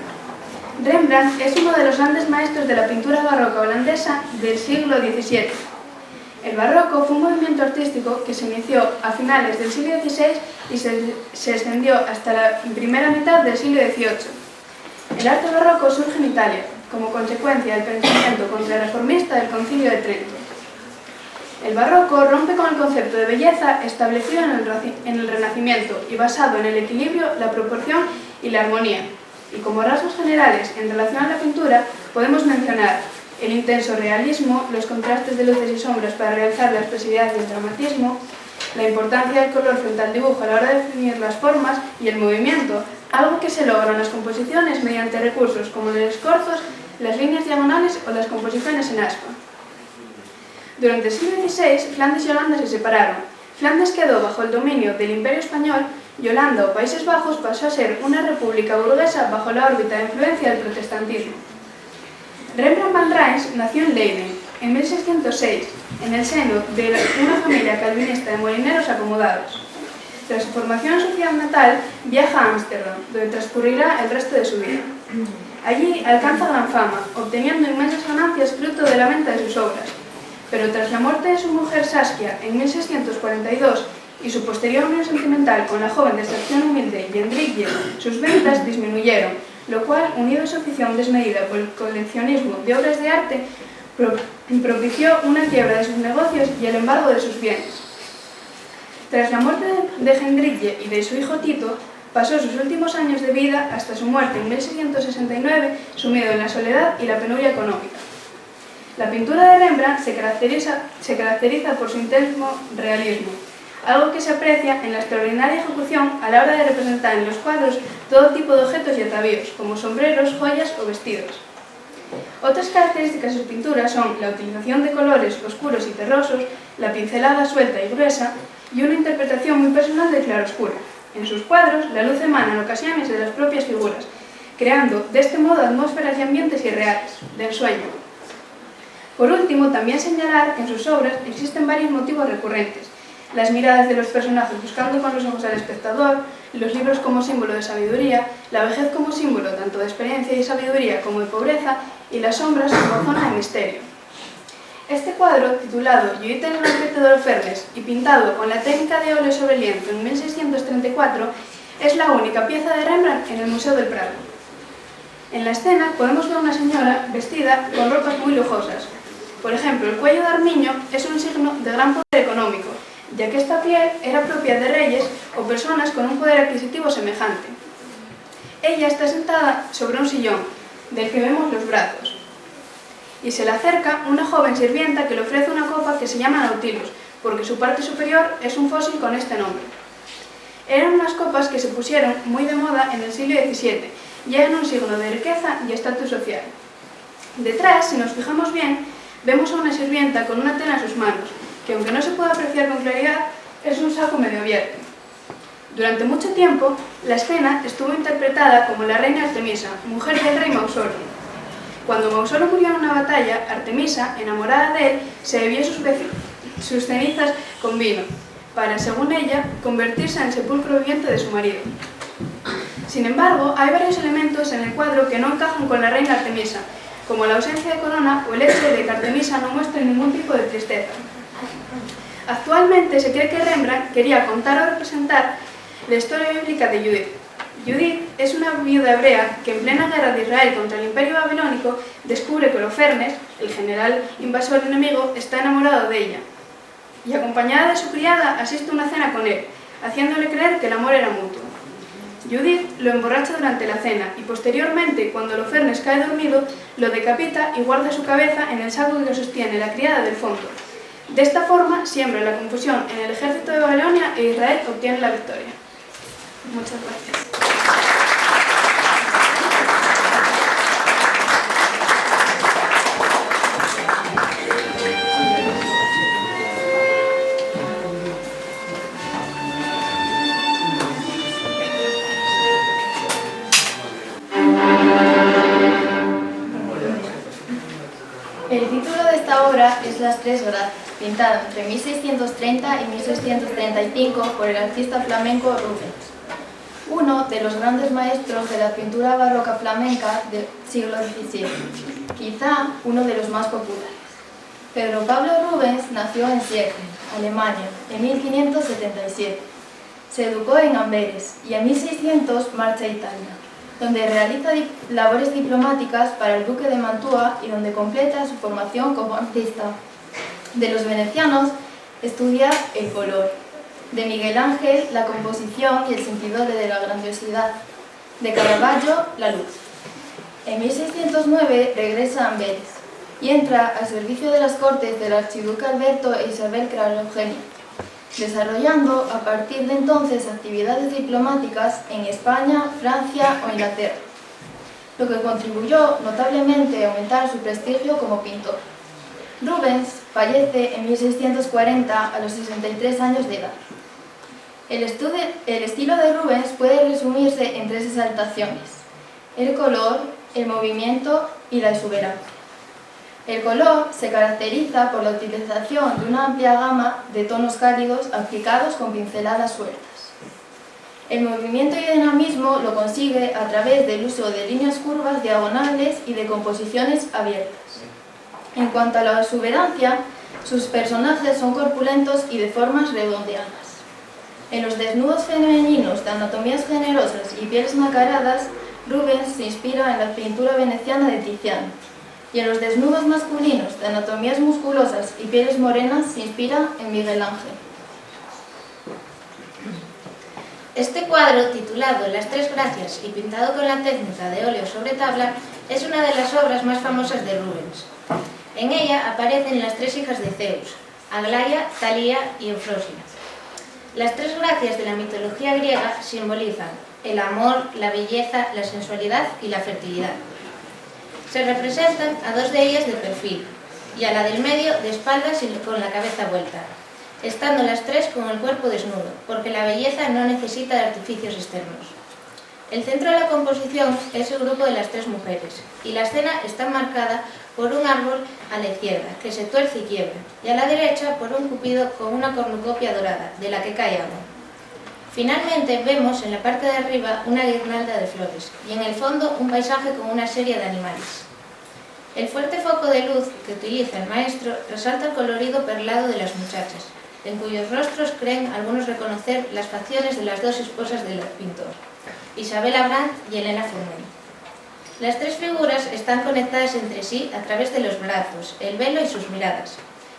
Rembrandt es uno de los grandes maestros de la pintura barroca holandesa del siglo XVII. El barroco fue un movimiento artístico que se inició a finales del siglo XVI y se extendió hasta la primera mitad del siglo XVIII. El arte barroco surge en Italia, como consecuencia del pensamiento contrarreformista del Concilio de Trento. El barroco rompe con el concepto de belleza establecido en el Renacimiento y basado en el equilibrio, la proporción y la armonía. Y como rasgos generales en relación a la pintura podemos mencionar el intenso realismo, los contrastes de luces y sombras para realzar la expresividad y el dramatismo, la importancia del color frente al dibujo a la hora de definir las formas y el movimiento, algo que se logra en las composiciones mediante recursos como los escorzos, las líneas diagonales o las composiciones en aspa. Durante el siglo XVI, Flandes y Holanda se separaron. Flandes quedó bajo el dominio del Imperio Español y Holanda o Países Bajos pasó a ser una república burguesa bajo la órbita de influencia del protestantismo. Rembrandt van Rijn nació en Leiden en 1606, en el seno de una familia calvinista de molineros acomodados. Tras su formación en su ciudad natal, viaja a Ámsterdam, donde transcurrirá el resto de su vida. Allí alcanza gran fama, obteniendo inmensas ganancias fruto de la venta de sus obras. Pero tras la muerte de su mujer Saskia en 1642 y su posterior unión sentimental con la joven de extracción humilde Jendrikje, sus ventas disminuyeron, lo cual, unido a su afición desmedida por el coleccionismo de obras de arte, propició una quiebra de sus negocios y el embargo de sus bienes. Tras la muerte de Jendrikje y de su hijo Tito, pasó sus últimos años de vida hasta su muerte en 1669 sumido en la soledad y la penuria económica. La pintura de Rembrandt se caracteriza por su intenso realismo, algo que se aprecia en la extraordinaria ejecución a la hora de representar en los cuadros todo tipo de objetos y atavíos, como sombreros, joyas o vestidos. Otras características de su pintura son la utilización de colores oscuros y terrosos, la pincelada suelta y gruesa y una interpretación muy personal del claroscuro. En sus cuadros, la luz emana en ocasiones de las propias figuras, creando de este modo atmósferas y ambientes irreales, de ensueño. Por último, también señalar que en sus obras existen varios motivos recurrentes: las miradas de los personajes buscando con los ojos al espectador, los libros como símbolo de sabiduría, la vejez como símbolo tanto de experiencia y sabiduría como de pobreza, y las sombras como zona de misterio. Este cuadro, titulado Judith en el banquete de Holofernes y pintado con la técnica de óleo sobre lienzo en 1634, es la única pieza de Rembrandt en el Museo del Prado. En la escena podemos ver a una señora vestida con ropas muy lujosas. Por ejemplo, el cuello de armiño es un signo de gran poder económico, ya que esta piel era propia de reyes o personas con un poder adquisitivo semejante. Ella está sentada sobre un sillón, del que vemos los brazos, y se le acerca una joven sirvienta que le ofrece una copa que se llama Nautilus, porque su parte superior es un fósil con este nombre. Eran unas copas que se pusieron muy de moda en el siglo XVII y eran un signo de riqueza y estatus social. Detrás, si nos fijamos bien, vemos a una sirvienta con una tela en sus manos, que aunque no se puede apreciar con claridad, es un saco medio abierto. Durante mucho tiempo, la escena estuvo interpretada como la reina Artemisa, mujer del rey Mausolo. Cuando Mausolo murió en una batalla, Artemisa, enamorada de él, se bebió sus cenizas con vino, para, según ella, convertirse en el sepulcro viviente de su marido. Sin embargo, hay varios elementos en el cuadro que no encajan con la reina Artemisa, como la ausencia de corona o el hecho de que Artemisa no muestre ningún tipo de tristeza. Actualmente se cree que Rembrandt quería contar o representar la historia bíblica de Judith. Judith es una viuda hebrea que en plena guerra de Israel contra el Imperio Babilónico descubre que Holofernes, el general invasor enemigo, está enamorado de ella, y acompañada de su criada asiste a una cena con él, haciéndole creer que el amor era mutuo. Judith lo emborracha durante la cena y posteriormente, cuando Holofernes cae dormido, lo decapita y guarda su cabeza en el saco que sostiene la criada del fondo. De esta forma, siembra la confusión en el ejército de Babilonia e Israel obtiene la victoria. Muchas gracias. El título de esta obra es Las Tres Gracias, pintada entre 1630 y 1635 por el artista flamenco Rubens, uno de los grandes maestros de la pintura barroca flamenca del siglo XVII, quizá uno de los más populares. Pedro Pablo Rubens nació en Siegen, Alemania, en 1577. Se educó en Amberes y en 1600 marcha a Italia, donde realiza labores diplomáticas para el duque de Mantua y donde completa su formación como artista. De los venecianos estudia el color, de Miguel Ángel la composición y el sentido de la grandiosidad, de Caravaggio la luz. En 1609 regresa a Amberes y entra al servicio de las cortes del archiduque Alberto e Isabel Clara Eugenia, desarrollando a partir de entonces actividades diplomáticas en España, Francia o Inglaterra, lo que contribuyó notablemente a aumentar su prestigio como pintor. Rubens fallece en 1640 a los 63 años de edad. El estilo de Rubens puede resumirse en tres exaltaciones: el color, el movimiento y la exuberancia. El color se caracteriza por la utilización de una amplia gama de tonos cálidos aplicados con pinceladas sueltas. El movimiento y dinamismo lo consigue a través del uso de líneas curvas diagonales y de composiciones abiertas. En cuanto a la exuberancia, sus personajes son corpulentos y de formas redondeadas. En los desnudos femeninos de anatomías generosas y pieles macaradas, Rubens se inspira en la pintura veneciana de Tiziano, y en los desnudos masculinos de anatomías musculosas y pieles morenas se inspira en Miguel Ángel. Este cuadro, titulado Las Tres Gracias y pintado con la técnica de óleo sobre tabla, es una de las obras más famosas de Rubens. En ella aparecen las tres hijas de Zeus, Aglaia, Talía y Eufrosia. Las tres gracias de la mitología griega simbolizan el amor, la belleza, la sensualidad y la fertilidad. Se representan a dos de ellas de perfil y a la del medio de espaldas y con la cabeza vuelta, estando las tres con el cuerpo desnudo, porque la belleza no necesita de artificios externos. El centro de la composición es el grupo de las tres mujeres, y la escena está marcada por un árbol a la izquierda, que se tuerce y quiebra, y a la derecha por un cupido con una cornucopia dorada, de la que cae agua. Finalmente vemos en la parte de arriba una guirnalda de flores, y en el fondo un paisaje con una serie de animales. El fuerte foco de luz que utiliza el maestro resalta el colorido perlado de las muchachas, en cuyos rostros creen algunos reconocer las facciones de las dos esposas del pintor, Isabella Brandt y Elena Forment. Las tres figuras están conectadas entre sí a través de los brazos, el velo y sus miradas,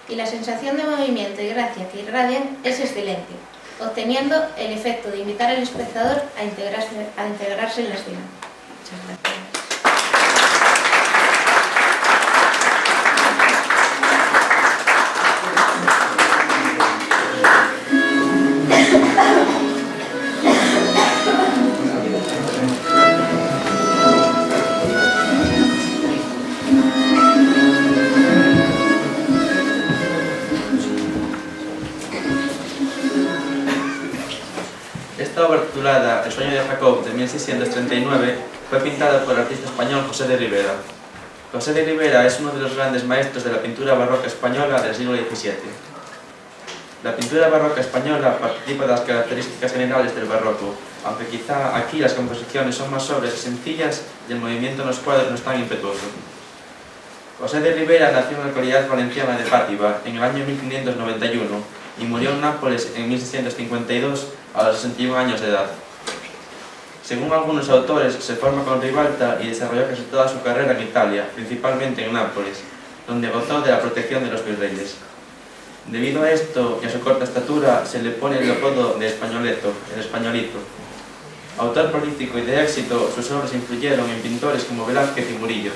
y la sensación de movimiento y gracia que irradian es excelente, obteniendo el efecto de invitar al espectador a integrarse en la escena. Muchas gracias. Esta obra titulada El sueño de Jacob de 1639 fue pintada por el artista español José de Ribera. José de Ribera es uno de los grandes maestros de la pintura barroca española del siglo XVII. La pintura barroca española participa de las características generales del barroco, aunque quizá aquí las composiciones son más sobrias y sencillas y el movimiento en los cuadros no es tan impetuoso. José de Ribera nació en la localidad valenciana de Játiva en el año 1591 y murió en Nápoles en 1652 a los 61 años de edad. Según algunos autores, se forma con Ribalta y desarrolló casi toda su carrera en Italia, principalmente en Nápoles, donde gozó de la protección de los virreyes. Debido a esto y a su corta estatura, se le pone el apodo de Españoleto, el Españolito. Autor prolífico y de éxito, sus obras influyeron en pintores como Velázquez y Murillo.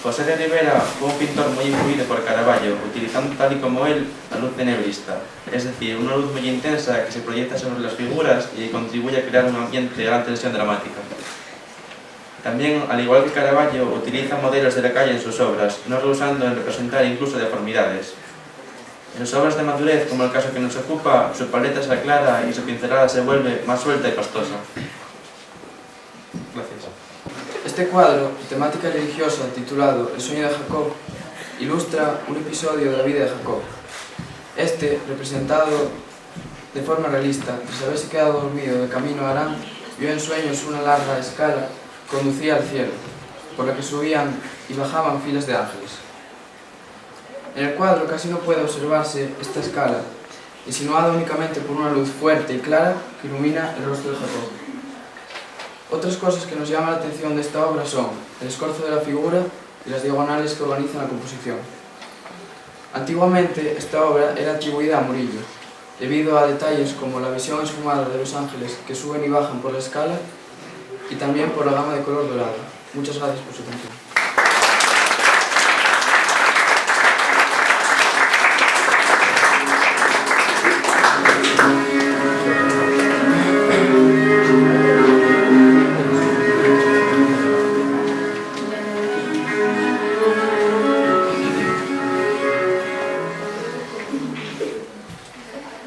José de Ribera fue un pintor muy influido por Caravaggio, utilizando tal y como él la luz tenebrista, es decir, una luz muy intensa que se proyecta sobre las figuras y contribuye a crear un ambiente de gran tensión dramática. También, al igual que Caravaggio, utiliza modelos de la calle en sus obras, no rehusando en representar incluso deformidades. En sus obras de madurez, como el caso que nos ocupa, su paleta se aclara y su pincelada se vuelve más suelta y pastosa. Gracias. Este cuadro, de temática religiosa, titulado El sueño de Jacob, ilustra un episodio de la vida de Jacob. Este, representado de forma realista, tras haberse quedado dormido de camino a Harán, vio en sueños una larga escala que conducía al cielo, por la que subían y bajaban filas de ángeles. En el cuadro casi no puede observarse esta escala, insinuada únicamente por una luz fuerte y clara que ilumina el rostro de Jacob. Otras cosas que nos llaman la atención de esta obra son el escorzo de la figura y las diagonales que organizan la composición. Antiguamente, esta obra era atribuida a Murillo, debido a detalles como la visión esfumada de los ángeles que suben y bajan por la escala y también por la gama de color dorado. Muchas gracias por su atención.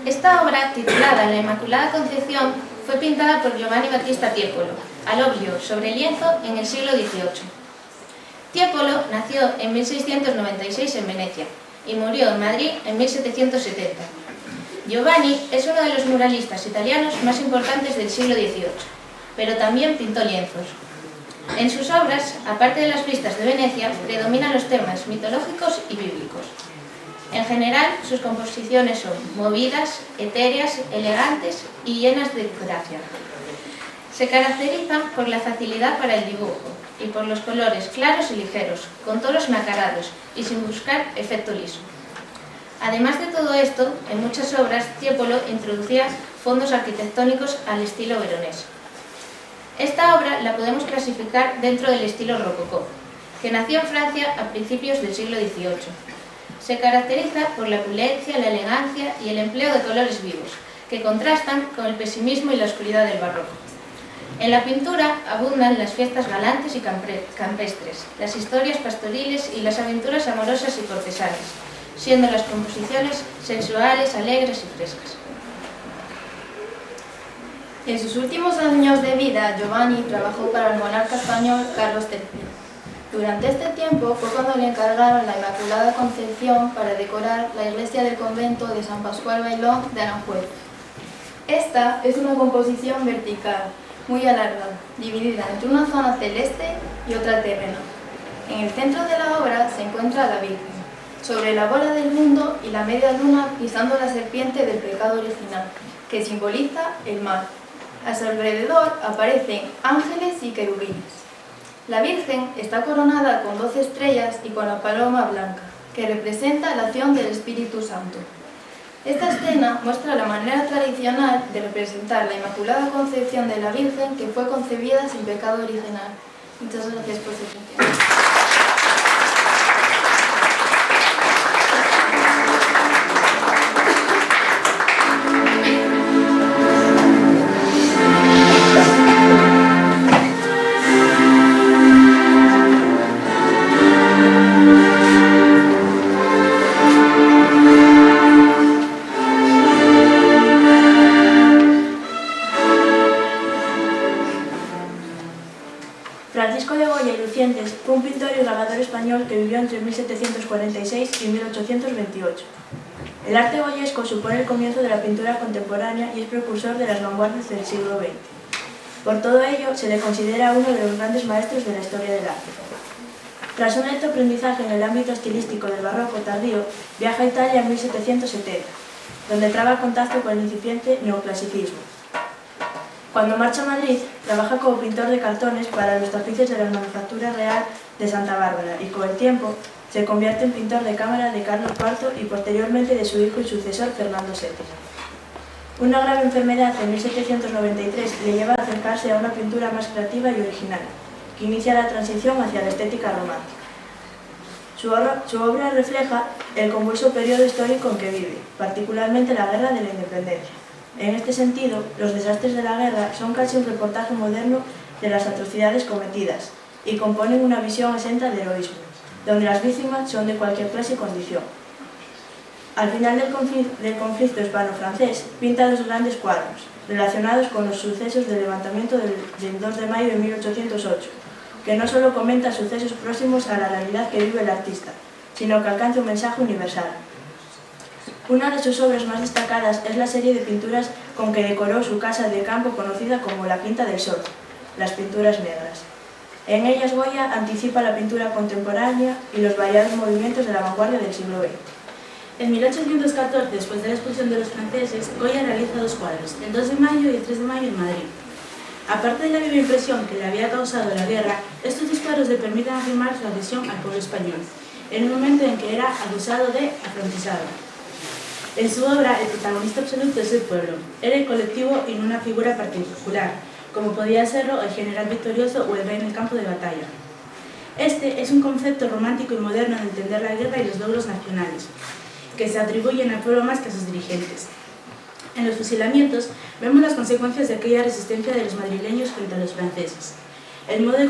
Esta obra, titulada La Inmaculada Concepción, fue pintada por Giovanni Battista Tiepolo, al óleo sobre lienzo en el siglo XVIII. Tiepolo nació en 1696 en Venecia y murió en Madrid en 1770. Giovanni es uno de los muralistas italianos más importantes del siglo XVIII, pero también pintó lienzos. En sus obras, aparte de las vistas de Venecia, predominan los temas mitológicos y bíblicos. En general, sus composiciones son movidas, etéreas, elegantes y llenas de gracia. Se caracterizan por la facilidad para el dibujo y por los colores claros y ligeros, con tonos nacarados y sin buscar efecto liso. Además de todo esto, en muchas obras Tiepolo introducía fondos arquitectónicos al estilo veronés. Esta obra la podemos clasificar dentro del estilo rococó, que nació en Francia a principios del siglo XVIII. Se caracteriza por la opulencia, la elegancia y el empleo de colores vivos, que contrastan con el pesimismo y la oscuridad del barroco. En la pintura abundan las fiestas galantes y campestres, las historias pastoriles y las aventuras amorosas y cortesanas, siendo las composiciones sensuales, alegres y frescas. En sus últimos años de vida, Giovanni trabajó para el monarca español Carlos III. Durante este tiempo fue cuando le encargaron la Inmaculada Concepción para decorar la iglesia del convento de San Pascual Bailón de Aranjuez. Esta es una composición vertical, muy alargada, dividida entre una zona celeste y otra terrena. En el centro de la obra se encuentra la Virgen, sobre la bola del mundo y la media luna pisando la serpiente del pecado original, que simboliza el mal. A su alrededor aparecen ángeles y querubines. La Virgen está coronada con 12 estrellas y con la paloma blanca, que representa la acción del Espíritu Santo. Esta escena muestra la manera tradicional de representar la Inmaculada Concepción de la Virgen que fue concebida sin pecado original. Muchas gracias por su atención. Francisco de Goya y Lucientes fue un pintor y grabador español que vivió entre 1746 y 1828. El arte goyesco supone el comienzo de la pintura contemporánea y es precursor de las vanguardias del siglo XX. Por todo ello, se le considera uno de los grandes maestros de la historia del arte. Tras un alto aprendizaje en el ámbito estilístico del barroco tardío, viaja a Italia en 1770, donde traba contacto con el incipiente neoclasicismo. Cuando marcha a Madrid, trabaja como pintor de cartones para los tapices de la Manufactura Real de Santa Bárbara y con el tiempo se convierte en pintor de cámara de Carlos IV y posteriormente de su hijo y sucesor Fernando VII. Una grave enfermedad en 1793 le lleva a acercarse a una pintura más creativa y original, que inicia la transición hacia la estética romántica. Su obra refleja el convulso periodo histórico en que vive, particularmente la Guerra de la Independencia. En este sentido, los desastres de la guerra son casi un reportaje moderno de las atrocidades cometidas y componen una visión exenta de heroísmo, donde las víctimas son de cualquier clase y condición. Al final del conflicto hispano-francés, pinta dos grandes cuadros, relacionados con los sucesos del levantamiento del 2 de mayo de 1808, que no solo comenta sucesos próximos a la realidad que vive el artista, sino que alcanza un mensaje universal. Una de sus obras más destacadas es la serie de pinturas con que decoró su casa de campo conocida como la Quinta del Sol, las pinturas negras. En ellas Goya anticipa la pintura contemporánea y los variados movimientos de la vanguardia del siglo XX. En 1814, después de la expulsión de los franceses, Goya realiza dos cuadros, el 2 de mayo y el 3 de mayo en Madrid. Aparte de la viva impresión que le había causado la guerra, estos dos cuadros le permiten afirmar su adhesión al pueblo español, en un momento en que era acusado de afrancesado. En su obra, el protagonista absoluto es el pueblo, era el colectivo y no una figura particular, como podía serlo el general victorioso o el rey en el campo de batalla. Este es un concepto romántico y moderno de entender la guerra y los logros nacionales, que se atribuyen al pueblo más que a sus dirigentes. En los fusilamientos vemos las consecuencias de aquella resistencia de los madrileños frente a los franceses. El modo de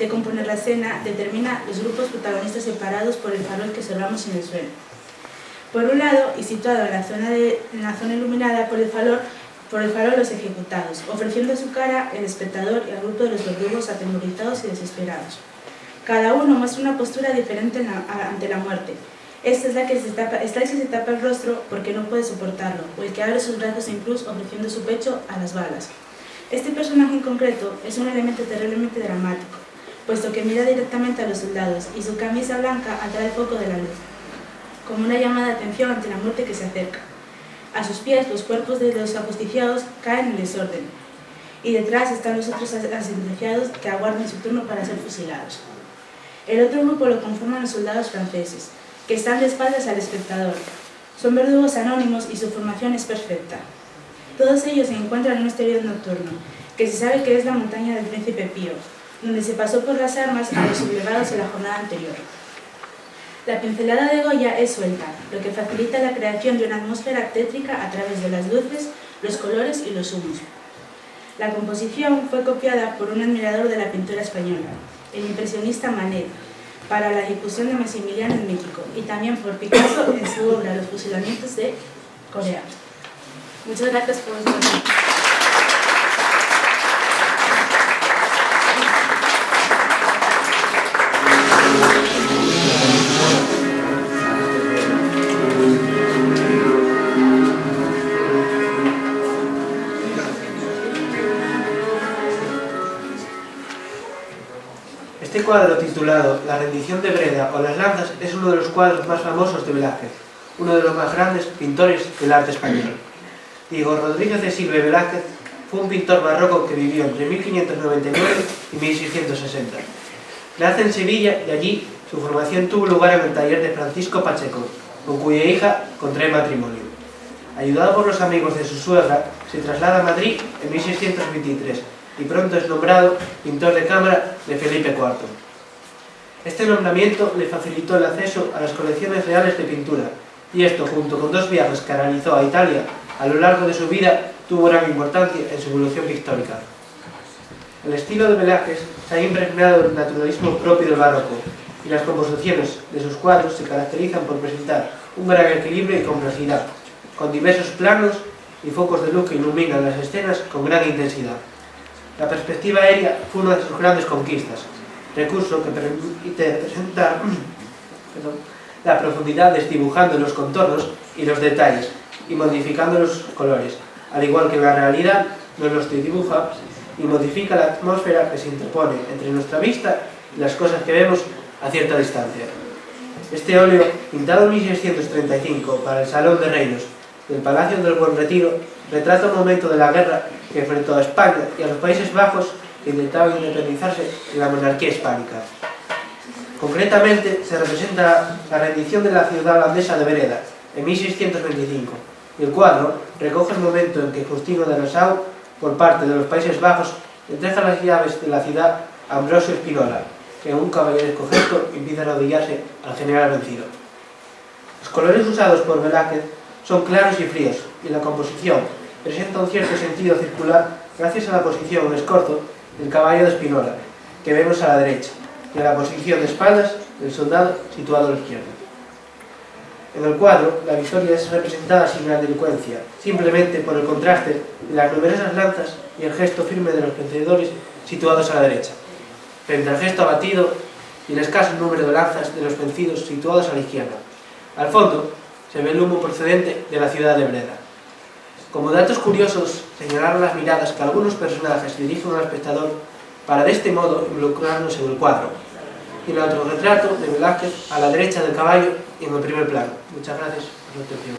componer la escena determina los grupos protagonistas separados por el farol que observamos en el suelo. Por un lado, y situado en la zona iluminada por el farol los ejecutados, ofreciendo su cara el espectador y al grupo de los verdugos atemorizados y desesperados. Cada uno muestra una postura diferente ante la muerte. Esta es la que se tapa el rostro porque no puede soportarlo, o el que abre sus brazos en cruz ofreciendo su pecho a las balas. Este personaje en concreto es un elemento terriblemente dramático, puesto que mira directamente a los soldados y su camisa blanca atrae el foco de la luz, como una llamada de atención ante la muerte que se acerca. A sus pies los cuerpos de los ajusticiados caen en desorden, y detrás están los otros sentenciados que aguardan su turno para ser fusilados. El otro grupo lo conforman los soldados franceses, que están de espaldas al espectador. Son verdugos anónimos y su formación es perfecta. Todos ellos se encuentran en un exterior nocturno, que se sabe que es la montaña del Príncipe Pío, donde se pasó por las armas a los sublevados en la jornada anterior. La pincelada de Goya es suelta, lo que facilita la creación de una atmósfera tétrica a través de las luces, los colores y los humos. La composición fue copiada por un admirador de la pintura española, el impresionista Manet, para la ejecución de Maximiliano en México, y también por Picasso en su obra Los fusilamientos de Corea. Muchas gracias por su atención. Este cuadro titulado La rendición de Breda o las lanzas es uno de los cuadros más famosos de Velázquez, uno de los más grandes pintores del arte español. Diego Rodríguez de Silva y Velázquez fue un pintor barroco que vivió entre 1599 y 1660. Nace en Sevilla y allí su formación tuvo lugar en el taller de Francisco Pacheco, con cuya hija contrae matrimonio. Ayudado por los amigos de su suegra, se traslada a Madrid en 1623 y pronto es nombrado pintor de cámara de Felipe IV. Este nombramiento le facilitó el acceso a las colecciones reales de pintura, y esto, junto con dos viajes que realizó a Italia a lo largo de su vida, tuvo gran importancia en su evolución pictórica. El estilo de Velázquez se ha impregnado del naturalismo propio del barroco, y las composiciones de sus cuadros se caracterizan por presentar un gran equilibrio y complejidad, con diversos planos y focos de luz que iluminan las escenas con gran intensidad. La perspectiva aérea fue una de sus grandes conquistas, recurso que permite presentar la profundidad desdibujando los contornos y los detalles y modificando los colores, al igual que la realidad nos los dibuja y modifica la atmósfera que se interpone entre nuestra vista y las cosas que vemos a cierta distancia. Este óleo, pintado en 1635 para el Salón de Reinos del Palacio del Buen Retiro, retrata un momento de la guerra que enfrentó a España y a los Países Bajos que intentaban independizarse de la monarquía hispánica. Concretamente, se representa la rendición de la ciudad holandesa de Breda, en 1625, y el cuadro recoge el momento en que Justino de Nassau, por parte de los Países Bajos, entrega las llaves de la ciudad a Ambrosio Spinola, que en un caballeresco gesto impide arrodillarse al general vencido. Los colores usados por Velázquez son claros y fríos, y la composición presenta un cierto sentido circular gracias a la posición en escorzo del caballo de Spinola, que vemos a la derecha, y a la posición de espaldas del soldado situado a la izquierda. En el cuadro, la victoria es representada sin grandilocuencia, simplemente por el contraste de las numerosas lanzas y el gesto firme de los vencedores situados a la derecha, frente al gesto abatido y el escaso número de lanzas de los vencidos situados a la izquierda. Al fondo, se ve el humo procedente de la ciudad de Breda. Como datos curiosos, señalaron las miradas que algunos personajes dirigen al espectador para de este modo involucrarnos en el cuadro, y el autorretrato de Velázquez a la derecha del caballo y en el primer plano. Muchas gracias por su atención.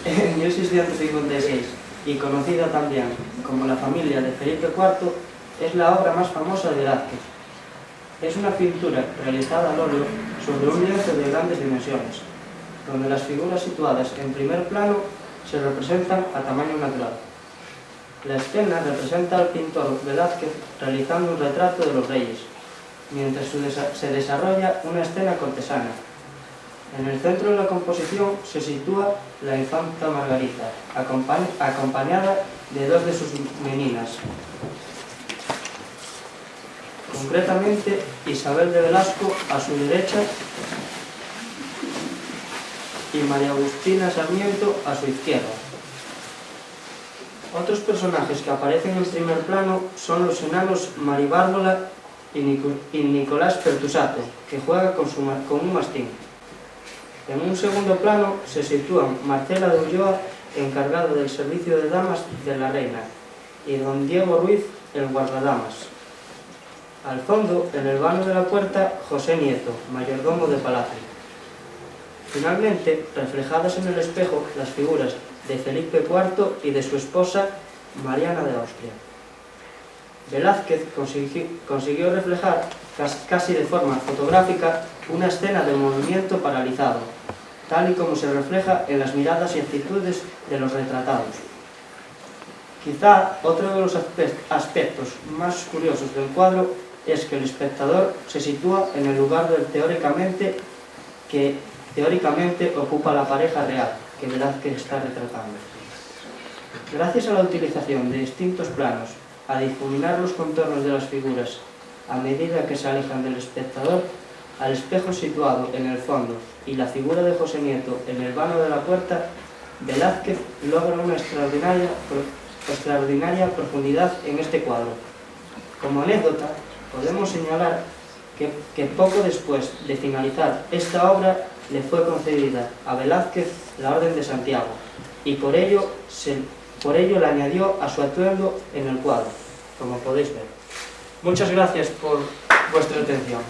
En 1656 y conocida también como La familia de Felipe IV, es la obra más famosa de Velázquez. Es una pintura realizada al óleo sobre un lienzo de grandes dimensiones, donde las figuras situadas en primer plano se representan a tamaño natural. La escena representa al pintor Velázquez realizando un retrato de los reyes, mientras se desarrolla una escena cortesana. En el centro de la composición se sitúa la infanta Margarita, acompañada de dos de sus meninas. Concretamente, Isabel de Velasco a su derecha y María Agustina Sarmiento a su izquierda. Otros personajes que aparecen en primer plano son los enanos Maribárbola y Nicolás Pertusato, que juega con un mastín. En un segundo plano se sitúan Marcela de Ulloa, encargada del servicio de damas de la reina, y don Diego Ruiz, el guardadamas. Al fondo, en el vano de la puerta, José Nieto, mayordomo de palacio. Finalmente, reflejadas en el espejo las figuras de Felipe IV y de su esposa, Mariana de Austria. Velázquez consiguió reflejar, casi de forma fotográfica, una escena de movimiento paralizado, tal y como se refleja en las miradas y actitudes de los retratados. Quizá otro de los aspectos más curiosos del cuadro es que el espectador se sitúa en el lugar que teóricamente ocupa la pareja real que Velázquez está retratando. Gracias a la utilización de distintos planos, a difuminar los contornos de las figuras a medida que se alejan del espectador, al espejo situado en el fondo y la figura de José Nieto en el vano de la puerta, Velázquez logra una extraordinaria profundidad en este cuadro. Como anécdota, podemos señalar que poco después de finalizar esta obra le fue concedida a Velázquez la Orden de Santiago y por ello le añadió a su atuendo en el cuadro, como podéis ver. Muchas gracias por vuestra atención.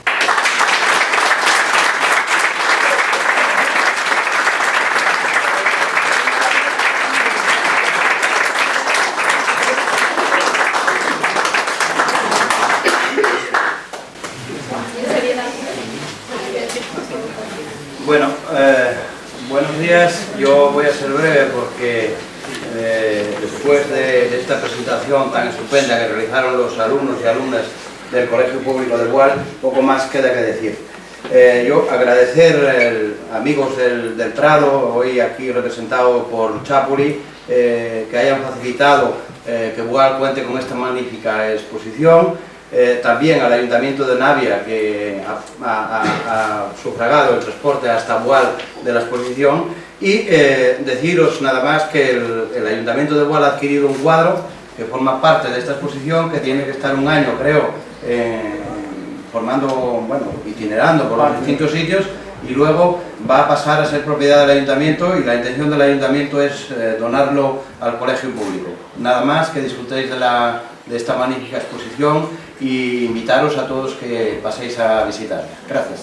Bueno, buenos días. Yo voy a ser breve porque después de esta presentación tan estupenda que realizaron los alumnos y alumnas del Colegio Público de Boal, poco más queda que decir. Yo agradecer amigos del Prado, hoy aquí representado por Chapuri, que hayan facilitado que Boal cuente con esta magnífica exposición. También al Ayuntamiento de Navia, que ha sufragado el transporte hasta Boal de la exposición, y deciros nada más que el Ayuntamiento de Boal ha adquirido un cuadro que forma parte de esta exposición, que tiene que estar un año, creo, itinerando por los distintos sitios, y luego va a pasar a ser propiedad del ayuntamiento, y la intención del ayuntamiento es donarlo al colegio público. Nada más, que disfrutéis de esta magnífica exposición y invitaros a todos que paséis a visitarla. Gracias.